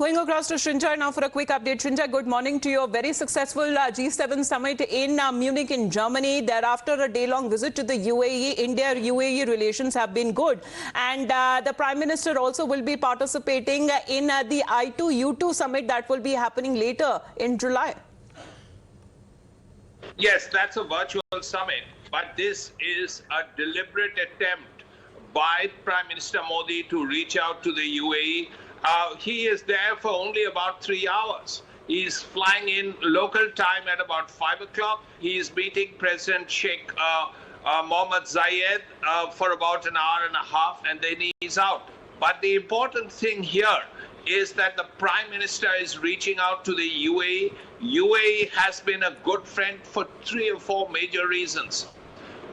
Going across to Srinjoy now for a quick update. Srinjoy, good morning to you. A very successful G7 summit in Munich in Germany. Thereafter, a day-long visit to the UAE. India-UAE relations have been good. And the Prime Minister also will be participating in the I2U2 summit that will be happening later in July. Yes, that's a virtual summit, but this is a deliberate attempt by Prime Minister Modi to reach out to the UAE. He is there for only about 3 hours. He's flying in local time at about 5 o'clock. He's meeting President Sheikh Mohammad Zayed for about an hour and a half, and then he's out. But the important thing here is that the Prime Minister is reaching out to the UAE. UAE has been a good friend for 3 or 4 major reasons.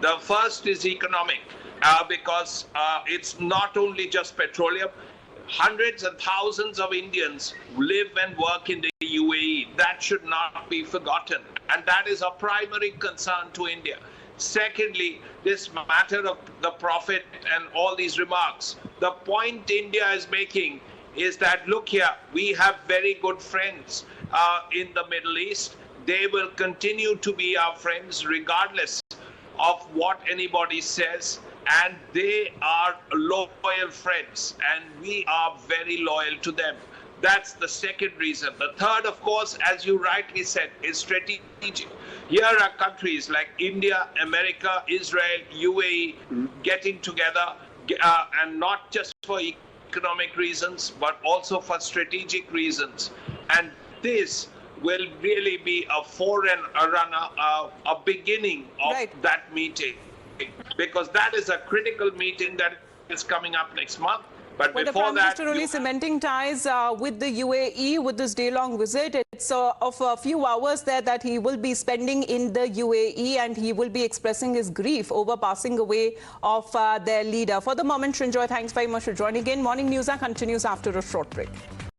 The first is economic, because it's not only just petroleum. Hundreds and thousands of Indians live and work in the UAE. That should not be forgotten. And that is a primary concern to India. Secondly, this matter of the Prophet and all these remarks. The point India is making is that, look here, we have very good friends in the Middle East. They will continue to be our friends regardless of what anybody says. And they are loyal friends, and we are very loyal to them. That's the second reason. The third, of course, as you rightly said, is strategic. Here are countries like India, America, Israel, UAE getting together, and not just for economic reasons, but also for strategic reasons. And this will really be a forerunner, a beginning of that meeting. Because that is a critical meeting that is coming up next month. But well, before the Prime Minister only cementing ties with the UAE with this day-long visit. It's of a few hours there that he will be spending in the UAE, and he will be expressing his grief over passing away of their leader. For the moment, Srinjoy, thanks very much for joining in. Morning News continues after a short break.